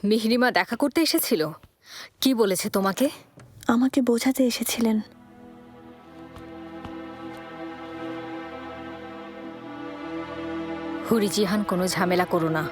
মিহরিমা দেখা করতে এসেছিল? কি বলেছে তোমাকে? আমাকে বোঝাতে এসেছিলেন। হুরি জিহান, কোনো ঝামেলা করো না।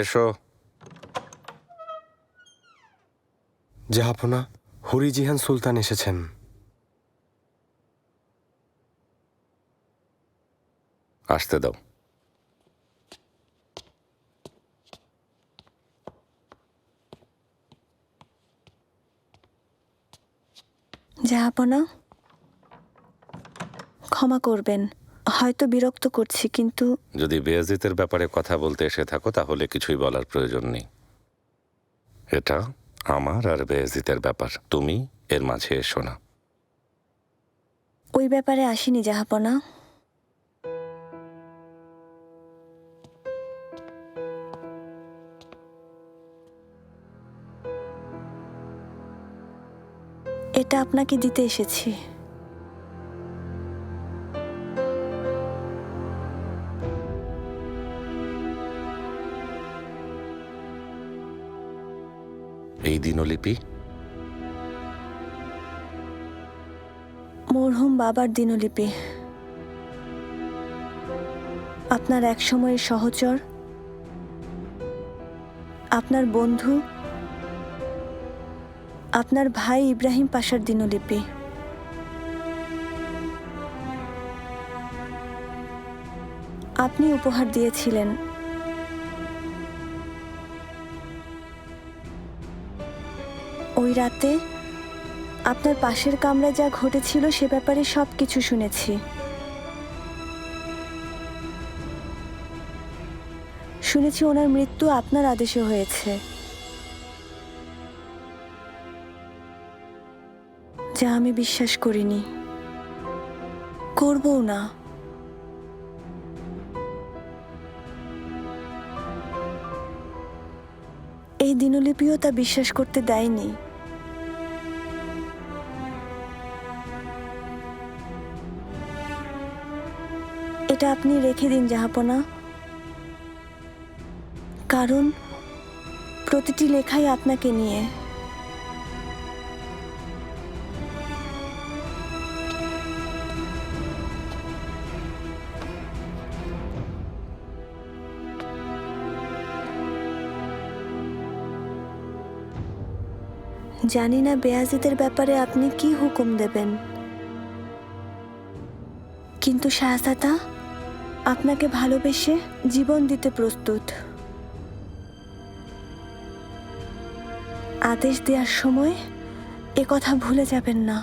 এসো। জাহাপনা, হুরি জিহান সুলতান এসেছেন। আসতে দাও। জাহাপনা, ক্ষমা করবেন, হয়তো বিরক্ত করছি, কিন্তু যদি বেয়াজিতের ব্যাপারে কথা বলতে এসে থাকো তাহলে কিছুই বলার প্রয়োজন নেই। এটা আমার আর বেয়াজিতের ব্যাপার, তুমি এর মাঝে এসো না। ওই ব্যাপারে আসিনি জাহাপনা। এটা আপনাকে দিতে এসেছি। এই দিনলিপি মরহুম বাবার দিনলিপি। আপনার এক সময়ের সহচর, আপনার বন্ধু, আপনার ভাই ইব্রাহিম পাশার দিনলিপি। আপনি উপহার দিয়েছিলেন। ওই রাতে আপনার পাশের কামরায় যা ঘটেছিল সে ব্যাপারে সবকিছু শুনেছি। শুনেছি ওনার মৃত্যু আপনার আদেশে হয়েছে, যা আমি বিশ্বাস করিনি, করবও না। এই দিনলিপিও তা বিশ্বাস করতে দেয়নি। এটা আপনি রেখে দিন জাহাপনা, কারণ প্রতিটি লেখাই আপনাকে নিয়ে। জানি না বেয়াজিদের ব্যাপারে আপনি কি হুকুম দেবেন, কিন্তু শাহজাদা আপনাকে ভালোবেসে জীবন দিতে প্রস্তুত। আদেশ দেওয়ার সময় এ কথা ভুলে যাবেন না।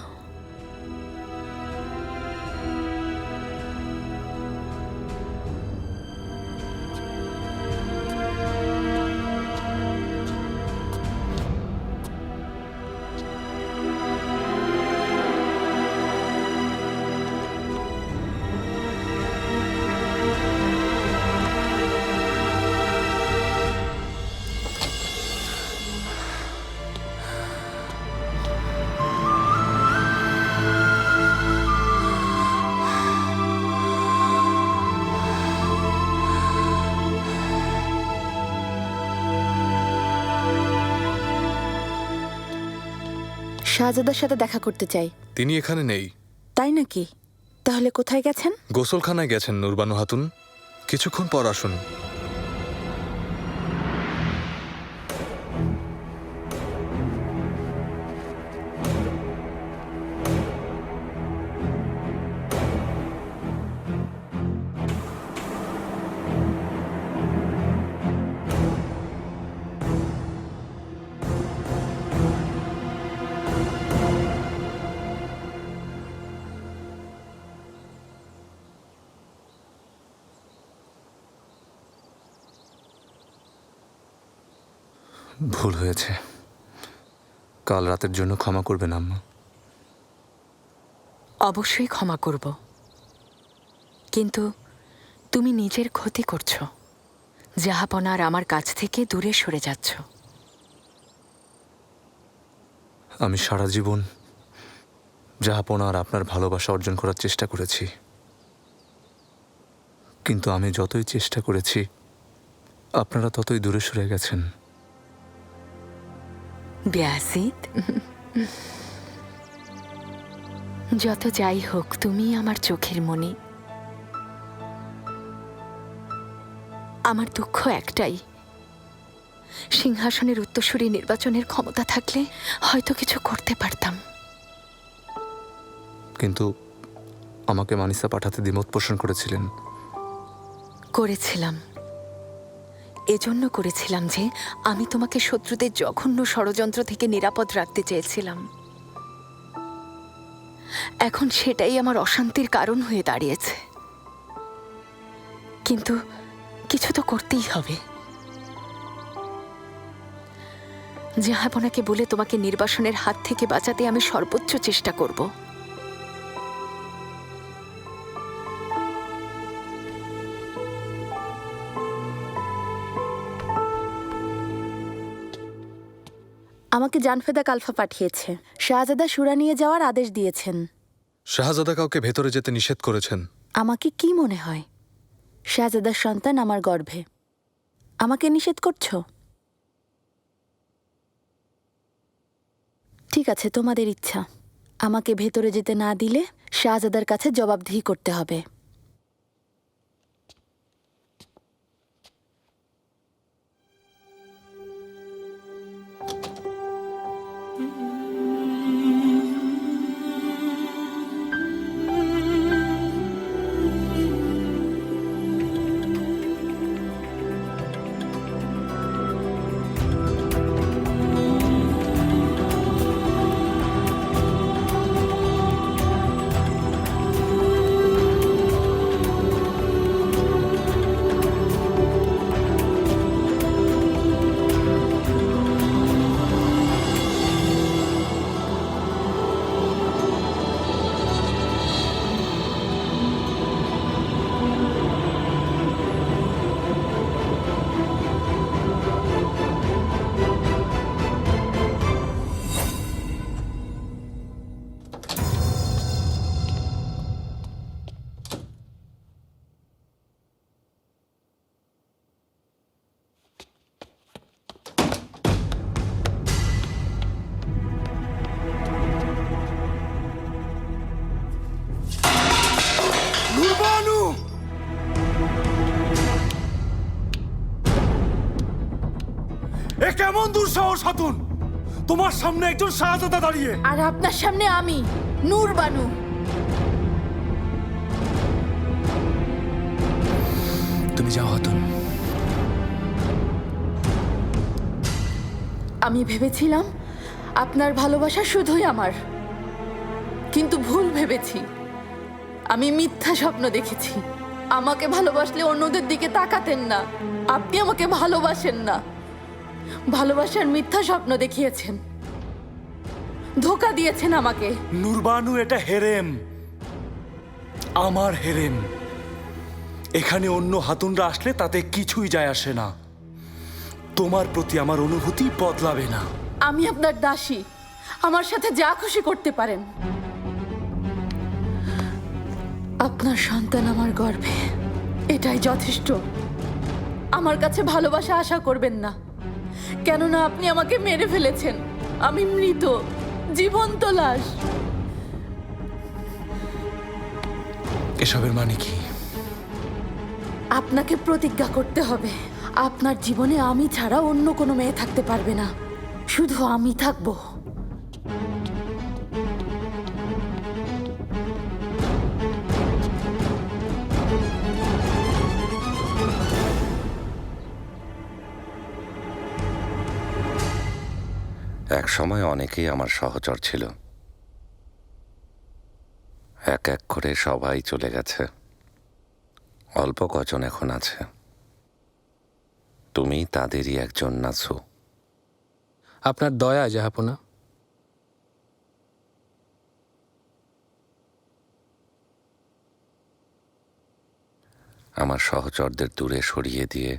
শাহজাদার সাথে দেখা করতে চাই। তিনি এখানে নেই। তাই নাকি? তাহলে কোথায় গেছেন? গোসলখানায় গেছেন নুরবানু হাতুন, কিছুক্ষণ পর আসুন। ভুল হয়েছে, কাল রাতের জন্য ক্ষমা করবেন আম্মা। অবশ্যই ক্ষমা করব, কিন্তু তুমি নিজের ক্ষতি করছো। জাহাপনা আর আমার কাছ থেকে দূরে সরে যাচ্ছ। আমি সারা জীবন জাহাপনা আর আপনার ভালোবাসা অর্জন করার চেষ্টা করেছি, কিন্তু আমি যতই চেষ্টা করেছি আপনারা ততই দূরে সরে গেছেন। ব্যাসিত, যত যাই হোক তুমি আমার চোখের মণি। আমার দুঃখ একটাই, সিংহাসনের উত্তরসূরি নির্বাচনের ক্ষমতা থাকলে হয়তো কিছু করতে পারতাম। কিন্তু আমাকে মানিসা পাঠাতে দ্বিমত পোষণ করেছিলেন। করেছিলাম, এজন্য করেছিলাম যে আমি তোমাকে শত্রুদের জঘন্য ষড়যন্ত্র থেকে নিরাপদ রাখতে চেয়েছিলাম। এখন সেটাই আমার অশান্তির কারণ হয়ে দাঁড়িয়েছে। কিন্তু কিছু তো করতেই হবে। জাহাপনাকে বলে তোমাকে নির্বাসনের হাত থেকে বাঁচাতে আমি সর্বোচ্চ চেষ্টা করব। আমাকে জানফেদা কালফা পাঠিয়েছে। শাহজাদা সুরা নিয়ে যাওয়ার আদেশ দিয়েছেন। শাহজাদা কাউকে ভেতরে যেতে নিষেধ করেছেন। আমাকে কি মনে হয় শাহজাদার সন্তান আমার গর্ভে? আমাকে নিষেধ করছো? ঠিক আছে, তোমাদের ইচ্ছা। আমাকে ভেতরে যেতে না দিলে শাহজাদার কাছে জবাবদিহি করতে হবে। নুরবানু! এ কেমন দুঃসাহস হাতুন! তোমার সামনে একজন শাহজাদা দাঁড়িয়ে। আর আপনার সামনে আমি নূর বানু। তুমি যাও হাতুন। আমি ভেবেছিলাম আপনার ভালোবাসা শুধুই আমার, কিন্তু ভুল ভেবেছি। আমি মিথ্যা স্বপ্ন দেখেছি। আমাকে ভালোবাসলে অন্যদের দিকে তাকাতেন না। আপনি আমাকে ভালোবাসেন না, ভালোবাসার মিথ্যা স্বপ্ন দেখিয়েছেন, ধোঁকা দিয়েছেন আমাকে। নুরবানু, এটা হেরেম, আমার হেরেম। এখানে অন্য হাতুনরা আসলে তাতে কিছুই যায় আসে না। তোমার প্রতি আমার অনুভূতি বদলাবে না। আমি আপনার দাসী, আমার সাথে যা খুশি করতে পারেন। আপনার সন্তান আমার গর্ভে, এটাই যথেষ্ট। আমার কাছে ভালোবাসা আশা করবেন না, কেননা আপনি আমাকে মেরে ফেলেছেন। আমি মৃত, জীবন্ত লাশ। এসবের মানে কি? আপনাকে প্রতিজ্ঞা করতে হবে, আপনার জীবনে আমি ছাড়া অন্য কোনো মেয়ে থাকতে পারবে না, শুধু আমি থাকবো। এক সময় অনেকেই আমার সহচর ছিল, এক এক করে সবাই চলে গেছে। অল্প কজন এখন আছে। তুমি তাদেরই একজন, নাসু। আপনার দয়া জাহাপনা। আমার সহচরদের দূরে সরিয়ে দিয়ে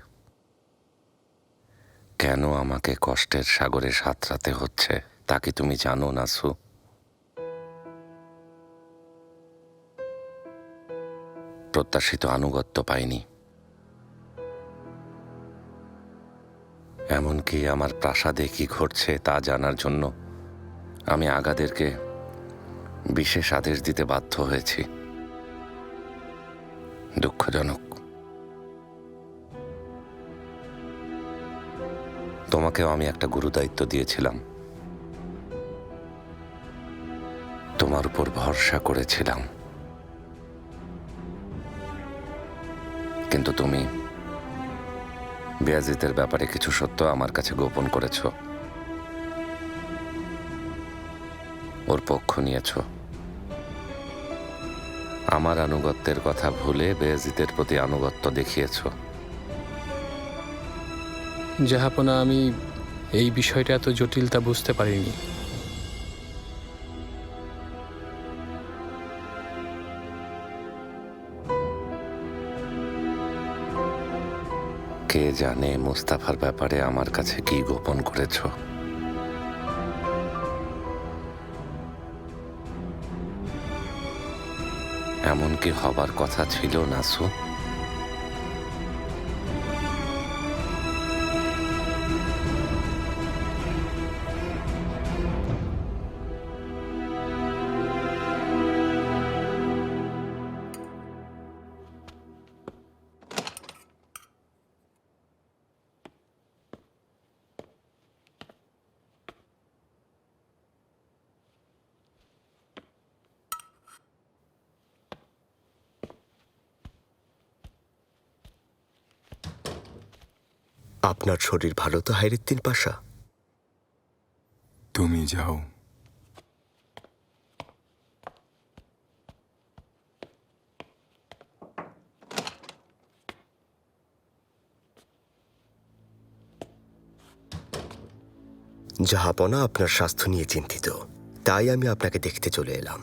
কেন আমাকে কষ্টের সাগরে সাঁতরাতে হচ্ছে তা কি তুমি জানো, নাসু? প্রত্যাশিত আনুগত্য পাইনি, এমনকি আমার প্রাসাদে কি ঘটছে তা জানার জন্য আমি আগাদেরকে বিশেষ আদেশ দিতে বাধ্য হয়েছি। দুঃখজনক। তোমাকেও আমি একটা গুরুদায়িত্ব দিয়েছিলাম, তোমার উপর ভরসা করেছিলাম, কিন্তু তুমি বেয়াজিতের ব্যাপারে কিছু সত্য আমার কাছে গোপন করেছ, ওর পক্ষ নিয়েছ। আমার আনুগত্যের কথা ভুলে বেয়াজিতের প্রতি আনুগত্য দেখিয়েছ। জাহাপনা, আমি এই বিষয়টা এত জটিলতা বুঝতে পারিনি। কে জানে মুস্তাফার ব্যাপারে আমার কাছে কি গোপন করেছ। এমন কি হবার কথা ছিল, নাসু? আপনার শরীর ভালো তো হাইরুদ্দিন পাশা? তুমি যাও। জাহাপনা আপনার স্বাস্থ্য নিয়ে চিন্তিত, তাই আমি আপনাকে দেখতে চলে এলাম।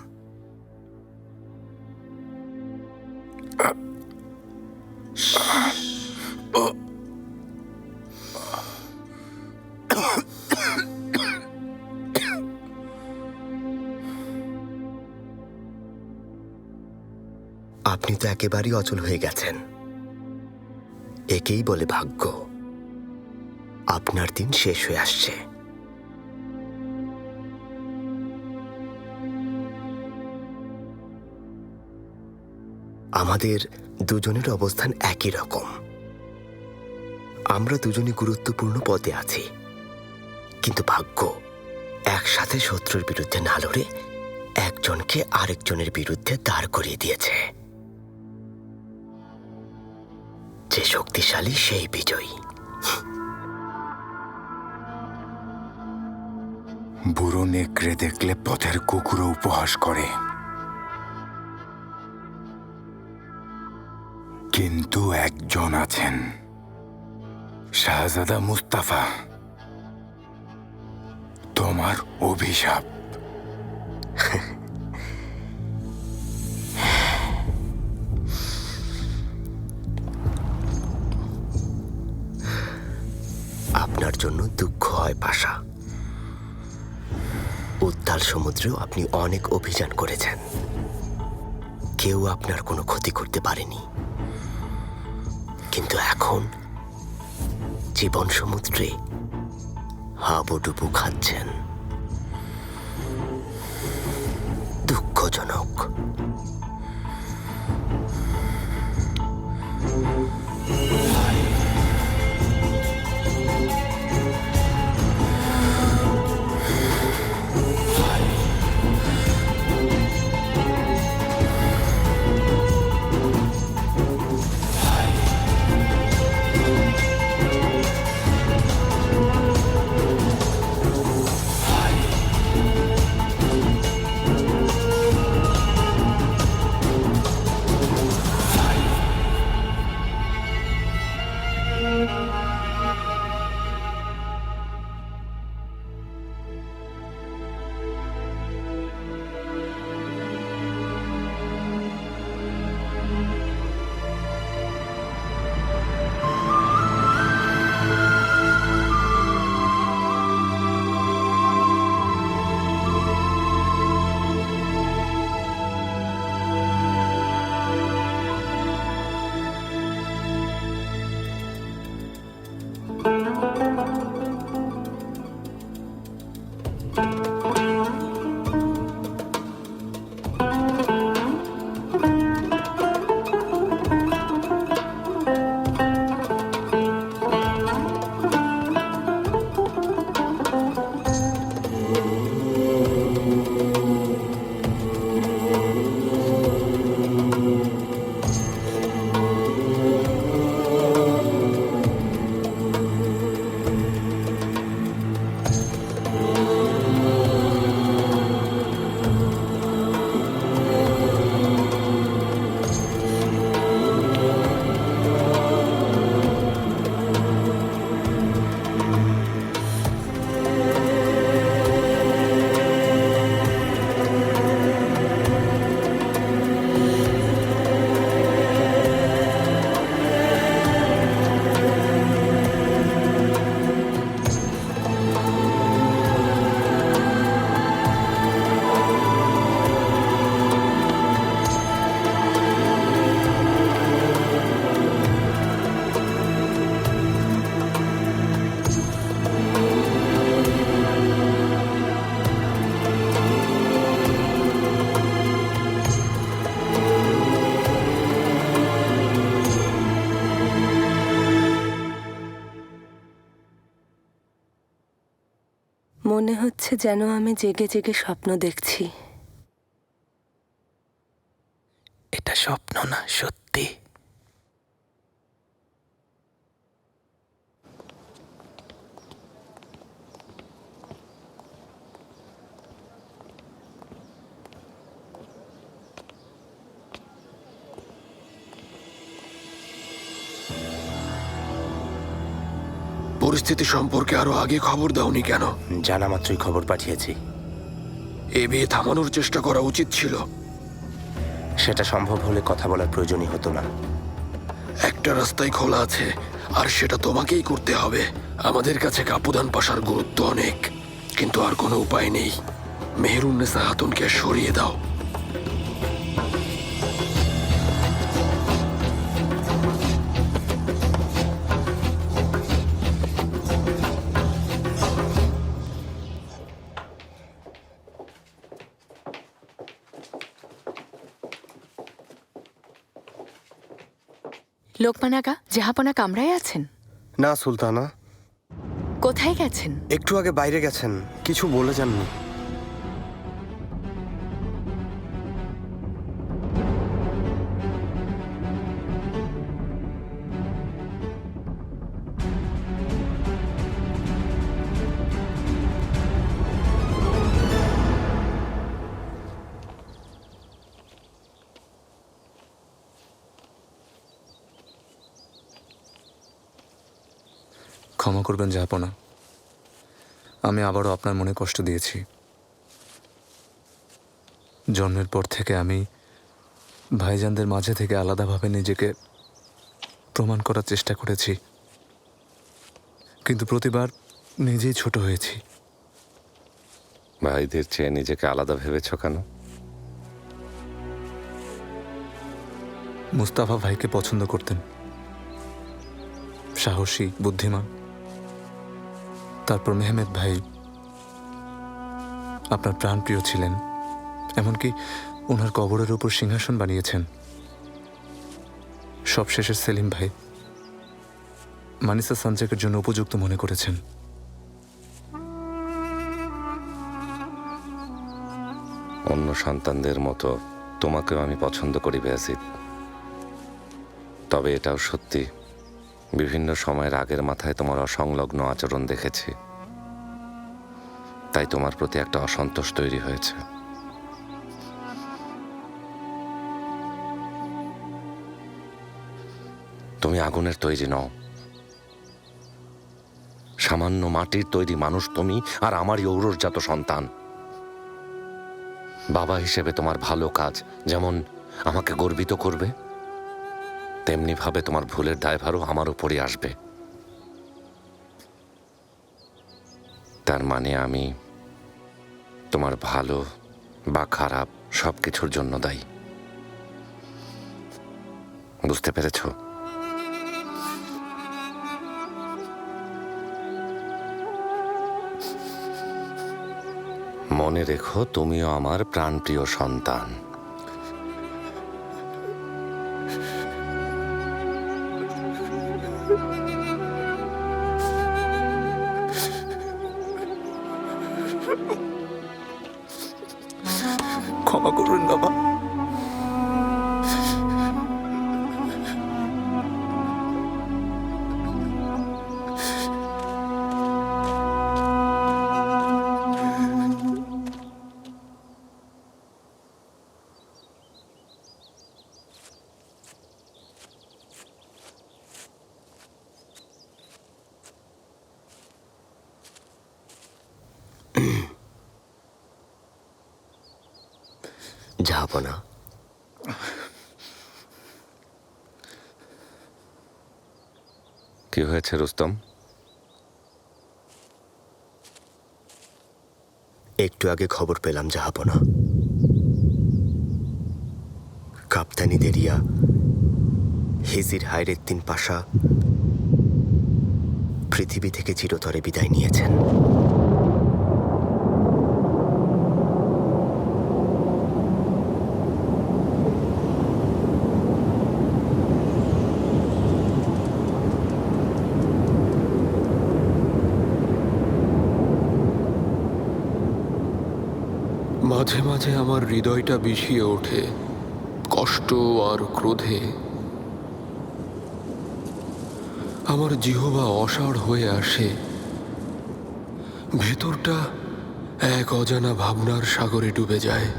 আপনি তো একেবারেই অচল হয়ে গেছেন। একেই বলে ভাগ্য। আপনার দিন শেষ হয়ে আসছে। আমাদের দুজনের অবস্থান একই রকম। আমরা দুজনই গুরুত্বপূর্ণ পদে আছি, কিন্তু ভাগ্য একসাথে শত্রুর বিরুদ্ধে না লড়ে একজনকে আরেকজনের বিরুদ্ধে দাঁড় করিয়ে দিয়েছে। যে শক্তিশালী সেই বিজয়ী। বুড়ো নেকড়ে দেখলে পথের কুকুরও উপহাস করে, কিন্তু একজন আছেন, শাহজাদা মুস্তাফা। তোমার অভিশাপ। আপনার জন্য দুঃখ হয় পাশা। উত্তাল সমুদ্রেও আপনি অনেক অভিযান করেছেন, কেউ আপনার কোনো ক্ষতি করতে পারেনি। কিন্তু এখন জীবন সমুদ্রে হাবুডুবু খাচ্ছেন। দুঃখজনক। মনে হচ্ছে যেন আমি জেগে জেগে স্বপ্ন দেখছি। এটা স্বপ্ন না, সত্যি। পরিস্থিতি সম্পর্কে আরো আগে খবর দাওনি কেন? জানা মাত্রই খবর পাঠিয়েছি। এ বিয়ে থামানোর চেষ্টা করা উচিত ছিল। সেটা সম্ভব হলে কথা বলার প্রয়োজনই হতো না। একটা রাস্তাই খোলা আছে, আর সেটা তোমাকেই করতে হবে। আমাদের কাছে কাপুদান পাশার গুরুত্ব অনেক, কিন্তু আর কোনো উপায় নেই। মেহেরুন্নেসা খাতুনকে সরিয়ে দাও। লোকমান আগা, জাহাপনা কামরায় আছেন? না সুলতানা, কোথায় গেছেন? একটু আগে বাইরে গেছেন, কিছু বলে যাননি। ক্ষমা করবেন জাহাপনা, আমি আবারও আপনার মনে কষ্ট দিয়েছি। জন্মের পর থেকে আমি ভাইজানদের মাঝে থেকে আলাদাভাবে নিজেকে প্রমাণ করার চেষ্টা করেছি, কিন্তু প্রতিবার নিজেই ছোট হয়েছি। ভাইদের চেয়ে নিজেকে আলাদা ভেবেছ কেন? মুস্তাফা ভাইকে পছন্দ করতেন, সাহসী, বুদ্ধিমান। তারপর মেহমেদ ভাই আপনার প্রাণপ্রিয় ছিলেন, এমনকি ওনার কবরের উপর সিংহাসন বানিয়েছেন। সবশেষে সেলিম ভাই মানিসা সঞ্জয়ের জন্য উপযুক্ত মনে করেছেন। অন্য সন্তানদের মতো তোমাকেও আমি পছন্দ করি বেয়াজিদ। তবে এটাও সত্যি, বিভিন্ন সময় রাগের মাথায় তোমার অসংলগ্ন আচরণ দেখেছি, তাই তোমার প্রতি একটা অসন্তোষ তৈরি হয়েছে। তুমি আগুনের তৈরি নও, সামান্য মাটির তৈরি মানুষ তুমি, আর আমারই ঔরসজাত সন্তান। বাবা হিসেবে তোমার ভালো কাজ যেমন আমাকে গর্বিত করবে, তেমনি ভাবে তোমার ভুলের দায়ভারও আমার উপরই আসবে। তার মানে আমি তোমার ভালো বা খারাপ সবকিছুর জন্য দায়ী। বুঝতে পেরেছো? মনে রেখো তুমিও আমার প্রাণপ্রিয় সন্তান। ক্ষমা করবেন বাবা। জাহাপনা, কি হয়েছে রুস্তম? একটু আগে খবর পেলাম জাহাপনা, কাপ্তানি দেরিয়া হিজির হায়রেদ্দিন পাশা পৃথিবী থেকে চিরতরে বিদায় নিয়েছেন। মাঝে মাঝে আমার হৃদয়টা বিষিয়ে ওঠে কষ্ট আর ক্রোধে। আমার জিহ্বা অসাড় হয়ে আসে, ভেতরটা এক অজানা ভাবনার সাগরে ডুবে যায়,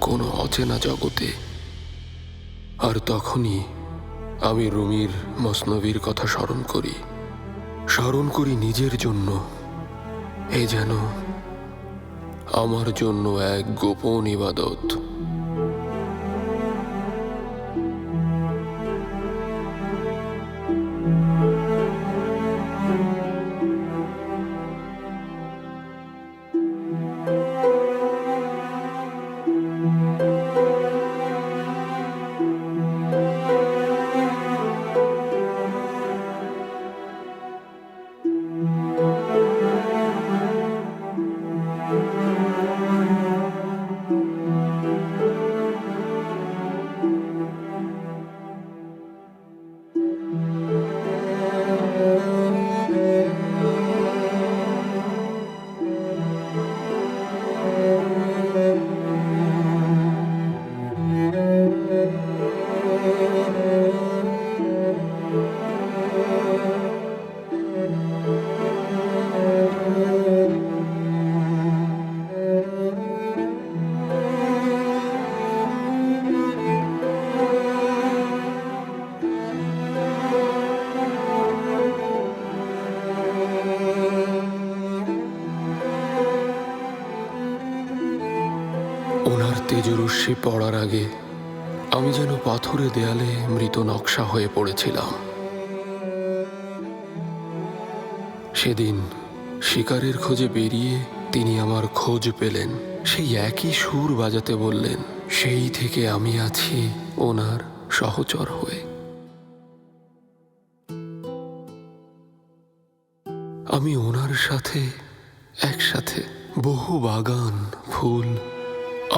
কোনো অচেনা জগতে। আর তখনই আমি রুমির মসনবীর কথা স্মরণ করি নিজের জন্য। এ যেন আমার জন্য এক গোপন ইবাদত। ওনার তেজরশ্মি পড়ার আগে আমি যেন পাথুরে দেয়ালে মৃত নকশা হয়ে পড়েছিলাম। সেদিন শিকারের খোঁজে বেরিয়ে তিনি আমার খোঁজ পেলেন, সেই একই সুর বাজাতে বললেন। সেই থেকে আমি আছি ওনার সহচর হয়ে। আমি ওনার সাথে একসাথে বহু বাগান, ফুল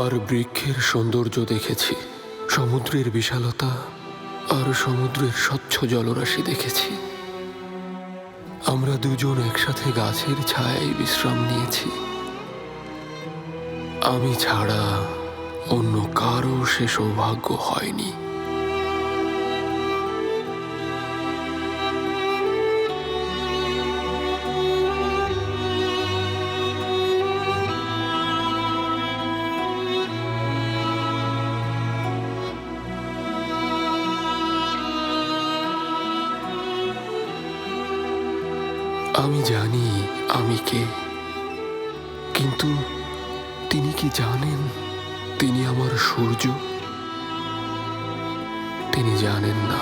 আর বৃক্ষের সৌন্দর্য দেখেছি, সমুদ্রের বিশালতা আর সমুদ্রের স্বচ্ছ জলরাশি দেখেছি। আমরা দুজন একসাথে গাছের ছায়ায় বিশ্রাম নিয়েছি। আমি ছাড়া অন্য কারো সে সৌভাগ্য হয়নি। আমি জানি আমি কে, কিন্তু তিনি কি জানেন তিনি আমার সূর্য? তিনি জানেন না।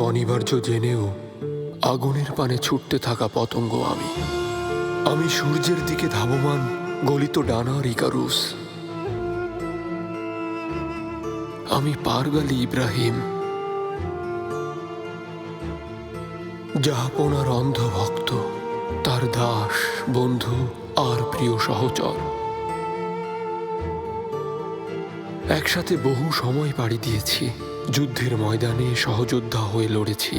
অনিবার্য জেনেও আগুনের পানে ছুটতে থাকা পতঙ্গ আমি। আমি সূর্যের দিকে ধাবমান গলিত ডানার ইকারুস। আমি পারগালি ইব্রাহিম, জাহাপনার অন্ধ ভক্ত, তার দাস, বন্ধু আর প্রিয় সহচর। একসাথে বহু সময় পাড়ি দিয়েছি, যুদ্ধের ময়দানে সহযোদ্ধা হয়ে লড়েছি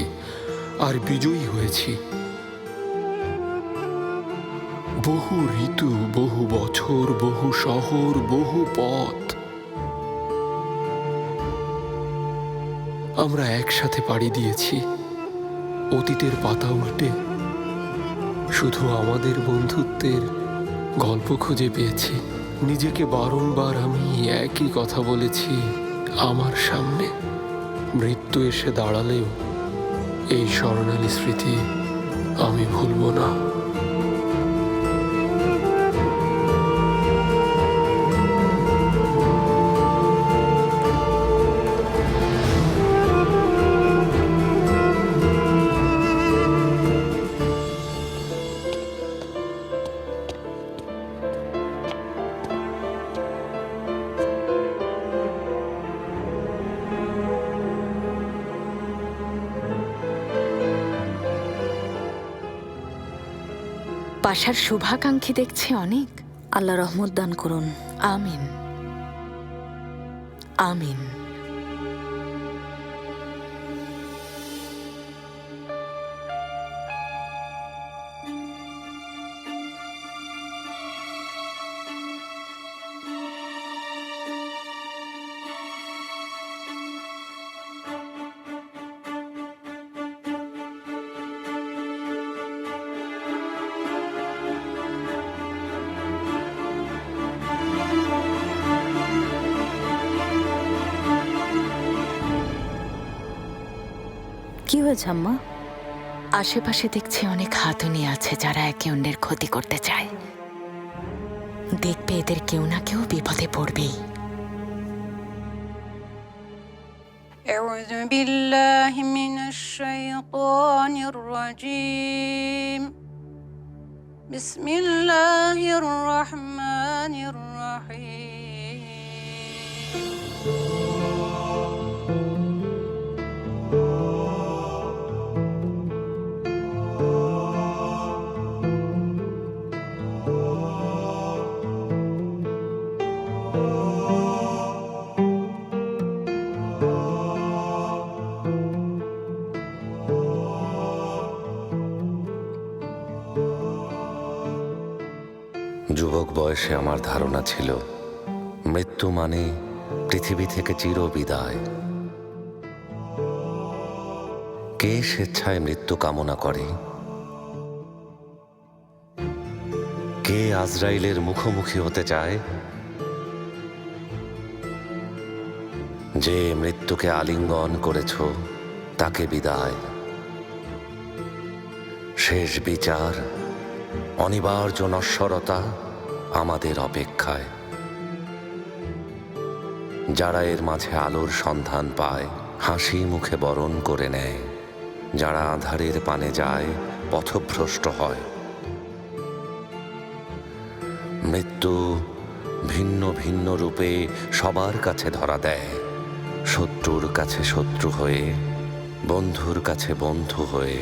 আর বিজয়ী হয়েছি। বহু ঋতু, বহু বছর, বহু শহর, বহু পথ আমরা একসাথে পাড়ি দিয়েছি। অতীতের পাতা উল্টে শুধু আমাদের বন্ধুত্বের গল্প খুঁজে পেয়েছি। নিজেকে বারংবার আমি একই কথা বলেছি, আমার সামনে মৃত্যু এসে দাঁড়ালেও এই স্বর্ণালী স্মৃতি আমি ভুলব না। পাশার শুভাকাঙ্ক্ষী দেখছি অনেক। আল্লাহ রহমত দান করুন। আমিন আমিন। কি হয়েছে আম্মা? আশেপাশে দেখছি অনেক হাতুনি আছে যারা একে অন্যের ক্ষতি করতে চায়। দেখবে এদের কেউ না কেউ বিপদে পড়বেই। أعوذ بالله من الشيطان الرجيم بسم الله الرحمن الرحيم যুবক বয়সে আমার ধারণা ছিল মৃত্যু মানে পৃথিবী থেকে চিরবিদায়। কে স্বেচ্ছায় মৃত্যু কামনা করে? কে আজরাইলের মুখোমুখি হতে চায়? যে মৃত্যুকে আলিঙ্গন করেছ তাকে বিদায়। শেষ বিচার, অনিবার্য নশ্বরতা আমাদের অপেক্ষায়। যারা এর মাঝে আলোর সন্ধান পায় হাসি মুখে বরণ করে নেয়, যারা আঁধারের পানে যায় পথভ্রষ্ট হয়। মৃত্যু ভিন্ন ভিন্ন রূপে সবার কাছে ধরা দেয়, শত্রুর কাছে শত্রু হয়ে, বন্ধুর কাছে বন্ধু হয়ে।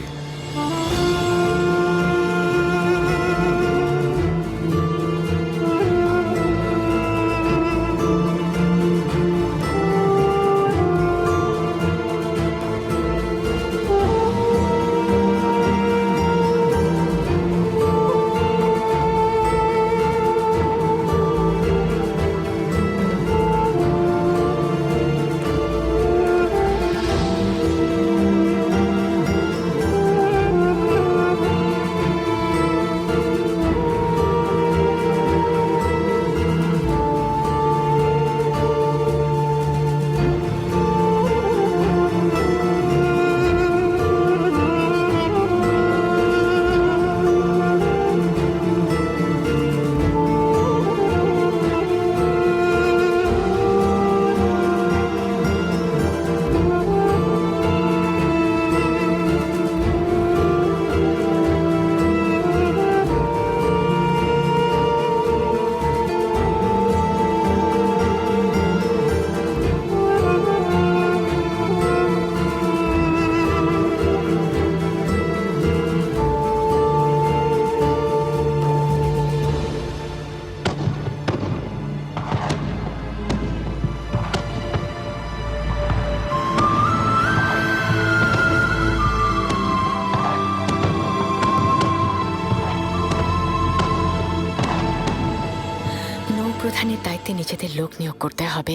এখানের দায়িত্বে নিজেদের লোক নিয়োগ করতে হবে।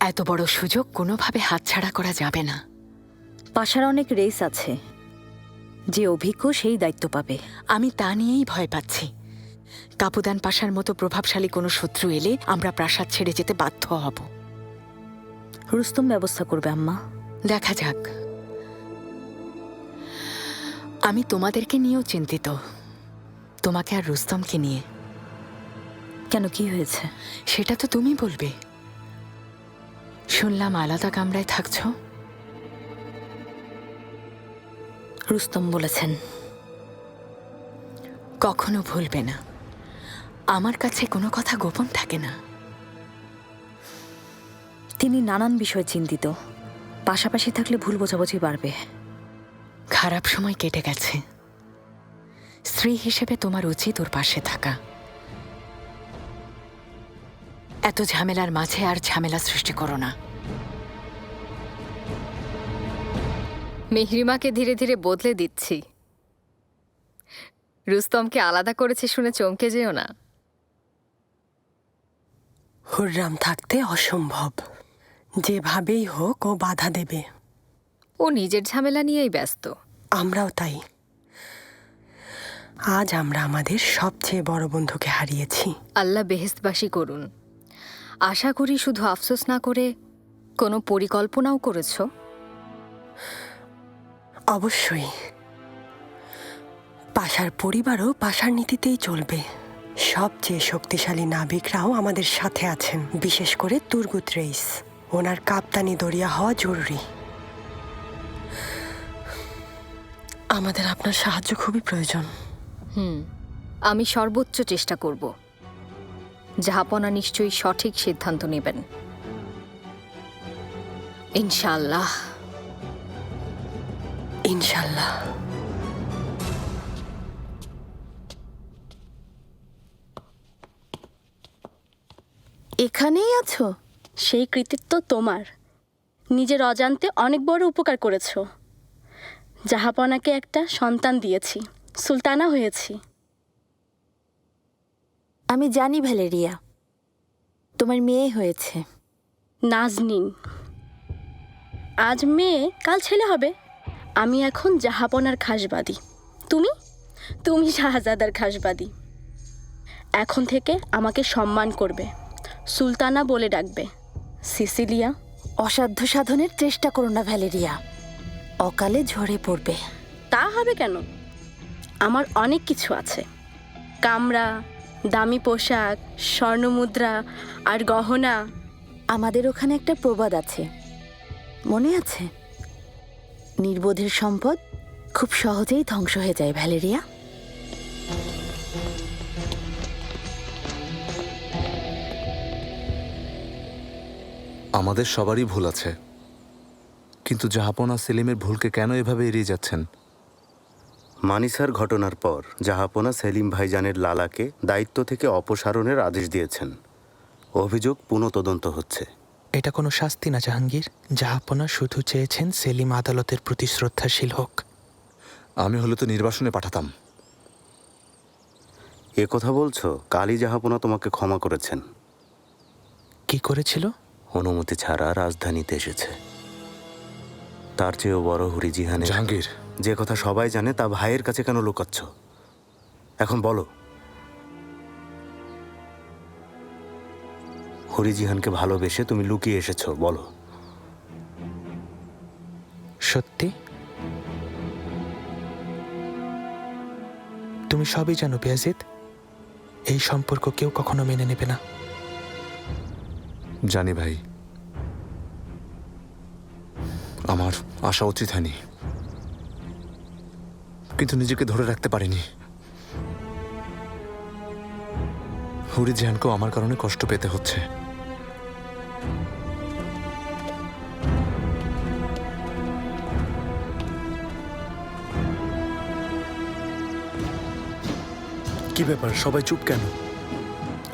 এত বড় সুযোগ কোনোভাবে হাতছাড়া করা যাবে না। পাশার অনেক রেস আছে, যে অভিজ্ঞ সেই দায়িত্ব পাবে। আমি তা নিয়েই ভয় পাচ্ছি। কাপুদান পাশার মতো প্রভাবশালী কোনো শত্রু এলে আমরা প্রাসাদ ছেড়ে যেতে বাধ্য হব। রুস্তম ব্যবস্থা করবে আম্মা। দেখা যাক। আমি তোমাদেরকে নিয়েও চিন্তিত, তোমাকে আর রুস্তমকে নিয়ে। কেন, কি হয়েছে? সেটা তো তুমি বলবে। শুনলাম আলাদা কামরায় থাকছ। রুস্তম বলেছেন। কখনো ভুলবে না, আমার কাছে কোনো কথা গোপন থাকে না। তিনি নানান বিষয়ে চিন্তিত, পাশাপাশি থাকলে ভুল বোঝাবুঝি বাড়বে। খারাপ সময় কেটে গেছে। স্ত্রী হিসেবে তোমার উচিত ওর পাশে থাকা। এত ঝামেলার মাঝে আর ঝামেলা সৃষ্টি করো না। মেহরিমাকে ধীরে ধীরে বদলে দিচ্ছি। রুস্তমকে আলাদা করেছে শুনে চমকে যেও না। হুররাম থাকতে অসম্ভব, যেভাবেই হোক ও বাধা দেবে। ও নিজের ঝামেলা নিয়েই ব্যস্ত। আমরাও তাই। আজ আমরা আমাদের সবচেয়ে বড় বন্ধুকে হারিয়েছি। আল্লাহ বেহেশতবাসী করুন। আশা করি শুধু আফসোস না করে কোনো পরিকল্পনাও করেছ। অবশ্যই। পাশার পরিবারও পাশার নীতিতেই চলবে। সবচেয়ে শক্তিশালী নাবিকরাও আমাদের সাথে আছেন, বিশেষ করে তুর্গুত রেইস। ওনার কাপ্তানি দরিয়া হওয়া জরুরি। আমাদের আপনার সাহায্য খুবই প্রয়োজন। আমি সর্বোচ্চ চেষ্টা করব। জাহাপনা নিশ্চয়ই সঠিক সিদ্ধান্ত নেবেন, ইনশাআল্লাহ। ইনশাল্লাহ। এখানেই আছো? সেই কৃতিত্ব তোমার। নিজের অজান্তে অনেক বড় উপকার করেছো। জাহাপনাকে একটা সন্তান দিয়েছি, সুলতানা হয়েছি। আমি জানি ভ্যালেরিয়া, তোমার মেয়ে হয়েছে। নাজনীন। আজ মেয়ে, কাল ছেলে হবে। আমি এখন জাহাপনার খাসবাদী। তুমি শাহজাদার খাসবাদী। এখন থেকে আমাকে সম্মান করবে, সুলতানা বলে ডাকবে। সিসিলিয়া। অসাধ্য সাধনের চেষ্টা করো না ভ্যালেরিয়া, অকালে ঝরে পড়বে। তা হবে কেন? আমার অনেক কিছু আছে। কামরা, দামি পোশাক, স্বর্ণমুদ্রা আর গহনা। আমাদের ওখানে একটা প্রবাদ আছে, মনে আছে? নির্বোধের সম্পদ খুব সহজেই ধ্বংস হয়ে যায় ভ্যালেরিয়া। আমাদের সবারই ভুল আছে, কিন্তু জাহাপনা সেলিমের ভুলকে কেন এভাবে এড়িয়ে যাচ্ছেন? মানিসার ঘটনার পর জাহাপনা সেলিম ভাইজানের লালাকে দায়িত্ব থেকে অপসারণের আদেশ দিয়েছেন। অভিযোগ পুনঃতদন্ত হচ্ছে। এটা কোনো শাস্তি না জাহাঙ্গীর। জাহাপনা শুধু চেয়েছেন সেলিম আদালতের প্রতি শ্রদ্ধাশীল হোক। আমি হলে তো নির্বাসনে পাঠাতাম। এ কথা বলছো? কালই জাহাপনা তোমাকে ক্ষমা করেছেন। কি করেছিল? অনুমতি ছাড়া রাজধানীতে এসেছে। তার চেয়েও বড় হরি জিহানের। জাহাঙ্গীর, যে কথা সবাই জানে তা ভাইয়ের কাছে কেন লুকাচ্ছ? এখন বলো, হরিজিহানকে ভালোবেসে তুমি লুকিয়ে এসেছো, বলো। সত্যি? তুমি সবই জানো বেয়াজিদ। এই সম্পর্ক কেউ কখনো মেনে নেবে না। জানি ভাই, আমার আসা উচিত হয়নি, কিন্তু নিজেকে ধরে রাখতে পারিনি। হুরি জিহানকেও আমার কারণে কষ্ট পেতে হচ্ছে। কি ব্যাপার, সবাই চুপ কেন?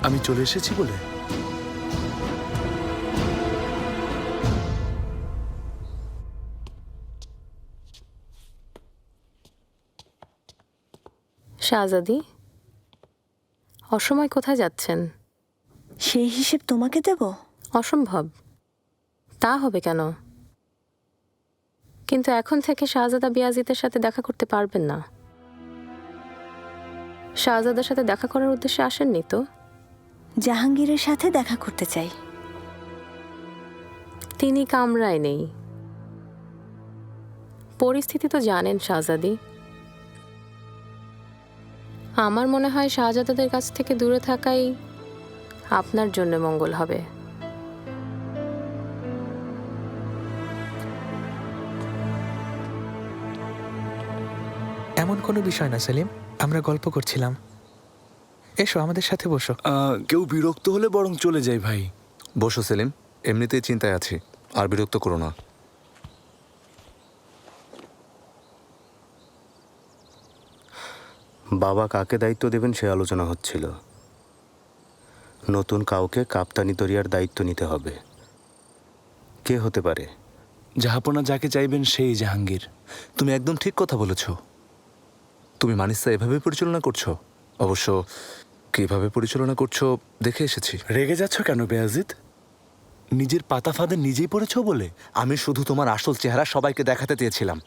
আমি চলে এসেছি বলে? শাহজাদি, অসময় কোথায় যাচ্ছেন? সেই হিসেব তোমাকে দেব? অসম্ভব। তা হবে কেন? কিন্তু এখন থেকে শাহজাদা বিয়াজিতের সাথে দেখা করতে পারবেন না। শাহজাদার সাথে দেখা করার উদ্দেশ্যে আসেননি তো? জাহাঙ্গীরের সাথে দেখা করতে চাই। তিনি কামরায় নেই। পরিস্থিতি তো জানেন শাহজাদি। আমার মনে হয় শাহজাদাদের কাছ থেকে দূরে থাকাই আপনার জন্য মঙ্গল হবে। এমন কোনো বিষয় না সেলিম, আমরা গল্প করছিলাম। এসো আমাদের সাথে বসো। কেউ বিরক্ত হলে বরং চলে যাই ভাই। বসো সেলিম, এমনিতেই চিন্তায় আছি, আর বিরক্ত করো না। বাবা কাকে দায়িত্ব দেবেন সে আলোচনা হচ্ছিল। নতুন কাউকে কাপ্তানি দরিয়ার দায়িত্ব নিতে হবে। কে হতে পারে? জাহাপনা যাকে চাইবেন সেই জাহাঙ্গীর। তুমি একদম ঠিক কথা বলেছ। তুমি মানিসা এভাবে পরিচালনা করছো? অবশ্য কিভাবে পরিচালনা করছো দেখে এসেছি। রেগে যাচ্ছ কেন বেয়াজিদ? নিজের পাতা ফাঁদে নিজেই পড়েছ বলে? আমি শুধু তোমার আসল চেহারা সবাইকে দেখাতে চেয়েছিলাম,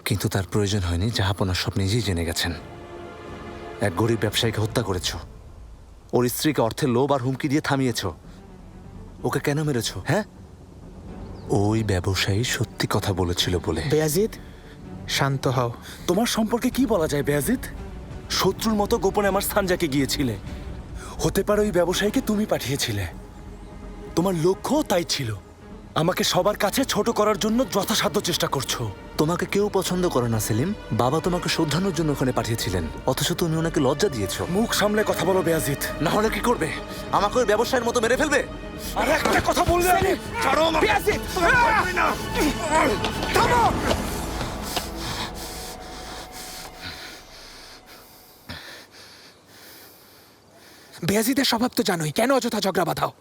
কিন্তু তার প্রয়োজন হয়নি। জাহাপনা সব নিজেই জেনে গেছেন। এক গরিব ব্যবসায়ীকে হত্যা করেছ, ওর স্ত্রীকে অর্থের লোভ আর হুমকি দিয়ে থামিয়েছ। ওকে কেন মেরেছ? হ্যাঁ, ওই ব্যবসায়ী সত্যি কথা বলেছিল বলে। বেয়াজিদ, শান্ত হও। তোমার সম্পর্কে কি বলা যায় বেয়াজিদ? শত্রুর মতো গোপনে আমার স্থানজাকে গিয়েছিলে। হতে পারে ওই ব্যবসায়ীকে তুমি পাঠিয়েছিলে। তোমার লক্ষ্য তাই ছিল, আমাকে সবার কাছে ছোট করার জন্য যথাসাধ্য চেষ্টা করছো। তোমাকে কেউ পছন্দ করে না সেলিম। বাবা তোমাকে শ্রদ্ধানোর জন্য ওখানে পাঠিয়েছিলেন, অথচ তুমি ওনাকে লজ্জা দিয়েছো। মুখ সামলে কথা বলো বেয়াজিদ। না হলে কি করবে? আমাকে ওই ব্যবসায়ের মতো মেরে ফেলবে? আর একটা কথা বললে ছাড়ো আমাকে। বেয়াজিদ, থামো! বেয়াজিদের স্বভাব তো জানোই, কেন অযথা ঝগড়া বাঁধাও?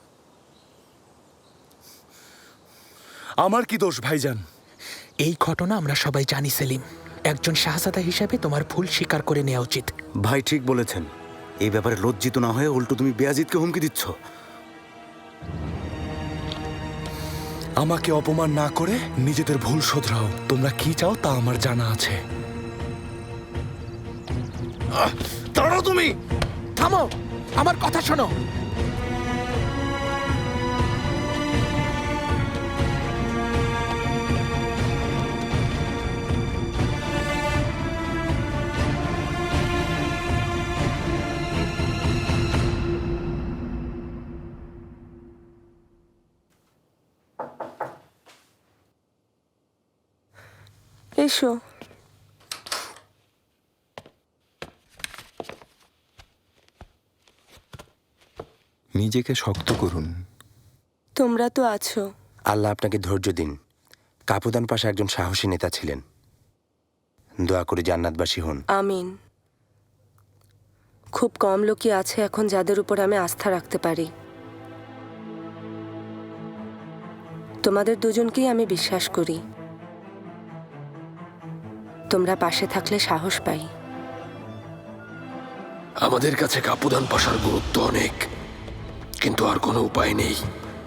আমার কি দোষ ভাইজান? এই ঘটনা আমরা সবাই জানি সেলিম। একজন শাহজাদা হিসেবে তোমার ভুল স্বীকার করে নেওয়া উচিত। ভাই ঠিক বলেছেন। এই ব্যাপারে লজ্জিত না হয়ে উল্টো তুমি বেয়াজিদকে হুমকি দিচ্ছ। আমাকে অপমান না করে নিজেদের ভুল শোধরাও। তোমরা কি চাও তা আমার জানা আছে। দাঁড়াও তুমি! থামো, আমার কথা শোনো। এসো। নিজেকে শক্ত করুন। তোমরা তো আছো। আল্লাহ আপনাকে ধৈর্য দিন। কাপুদান পাশা একজন সাহসী নেতা ছিলেন। দোয়া করে জান্নাতবাসী হন। আমিন। খুব কম লোকই আছে এখন যাদের উপর আমি আস্থা রাখতে পারি। তোমাদের দুজনকেই আমি বিশ্বাস করি। তোমরা পাশে থাকলে সাহস পাই। আমাদের কাছে কাপুদান পাশার গুরুত্ব অনেক, কিন্তু আর কোনো উপায় নেই।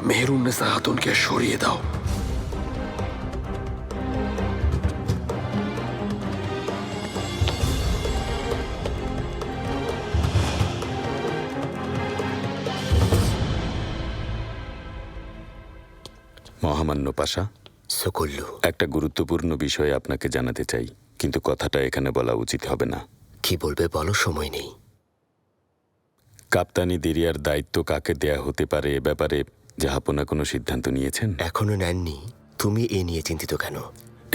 মেহেরুন্নেসা খাতুনকে সরিয়ে দাও। মহামান্য পাশা, সকল্লু, একটা গুরুত্বপূর্ণ বিষয় আপনাকে জানাতে চাই, কিন্তু কথাটা এখানে বলা উচিত হবে না। কি বলবে বলো, সময় নেই। কাপ্তানি দরিয়ার দায়িত্ব কাকে দেয়া হতে পারে এ ব্যাপারে জাহাপনা কোনো সিদ্ধান্ত নিয়েছেন? এখনো নেননি। তুমি এ নিয়ে চিন্তিত কেন?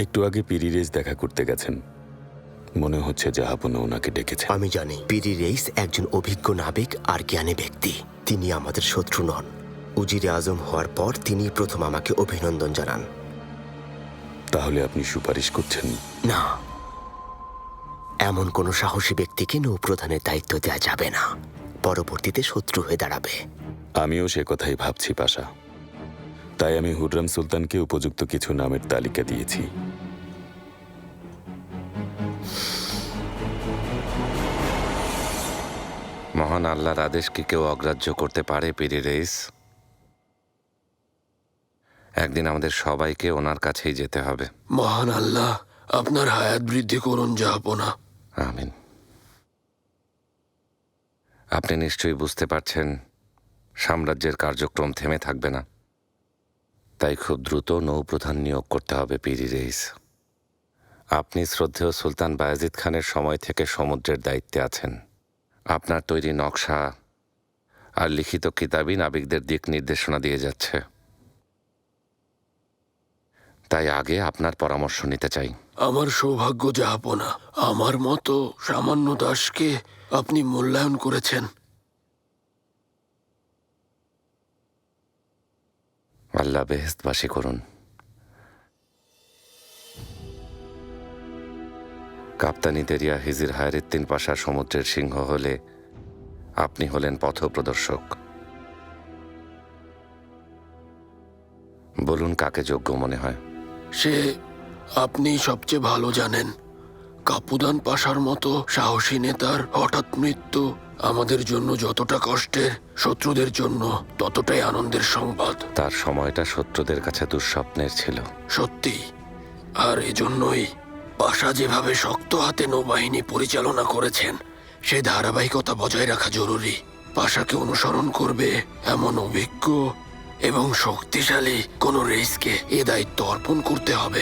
একটু আগে পিরিরেজ দেখা করতে গেছেন, মনে হচ্ছে জাহাপনা ওনাকে ডেকেছে। আমি জানি পিরি রেইস একজন অভিজ্ঞ নাবিক আর জ্ঞানী ব্যক্তি। তিনি আমাদের শত্রু নন। উজিরে আজম হওয়ার পর তিনি প্রথম আমাকে অভিনন্দন জানান। তাহলে আপনি সুপারিশ করছেন? না, এমন কোন সাহসী ব্যক্তিকে নৌপ্রধানের দায়িত্ব দেওয়া যাবে না। পরবর্তীতে শত্রু হয়ে দাঁড়াবে। আমিও সে কথাই ভাবছি পাশা। তাই আমি হুররাম সুলতানকে উপযুক্ত কিছু নামের তালিকা দিয়েছি। মহান আল্লাহর আদেশ কি কেউ অগ্রাহ্য করতে পারে পিরি রেইস? একদিন আমাদের সবাইকে ওনার কাছেই যেতে হবে। মহান আল্লাহ আপনার হায়াত বৃদ্ধি করুন জাহাপনা। আমিন। আপনি নিশ্চয়ই বুঝতে পারছেন সাম্রাজ্যের কার্যক্রম থেমে থাকবে না, তাই খুব দ্রুত নৌপ্রধান নিয়োগ করতে হবে পিরি রেইস। আপনি শ্রদ্ধেয় সুলতান বায়েজিদ খানের সময় থেকে সমুদ্রের দায়িত্বে আছেন। আপনার তৈরি নকশা আর লিখিত কিতাবই নাবিকদের দিক নির্দেশনা দিয়ে যাচ্ছে, তাই আগে আপনার পরামর্শ নিতে চাই। আমার সৌভাগ্য জাহাপনা, আমার মতো সামান্য দাসকে আপনি মূল্যায়ন করেছেন। আল্লাহ বেহেশতবাসী করুন। কাপ্তানি দেরিয়া হিজির হায়রুদ্দিন পাশা সমুদ্রের সিংহ হলে আপনি হলেন পথপ্রদর্শক। বলুন কাকে যোগ্য মনে হয়? সে আপনি সবচেয়ে ভালো জানেন। কাপুদান পাশার মতো সাহসী নেতার হঠাৎ মৃত্যু আমাদের জন্য যতটা কষ্টের, শত্রুদের জন্য ততটাই আনন্দের সংবাদ। তার সময়টা শত্রুদের কাছে দুঃস্বপ্নের ছিল। সত্যি, আর এজন্যই পাশা যেভাবে শক্ত হাতে নৌবাহিনী পরিচালনা করেছেন সে ধারাবাহিকতা বজায় রাখা জরুরি। পাশাকে অনুসরণ করবে এমন অভিজ্ঞ এবং শক্তিশালী কোনো রেইসকে এ দায়িত্ব অর্পণ করতে হবে।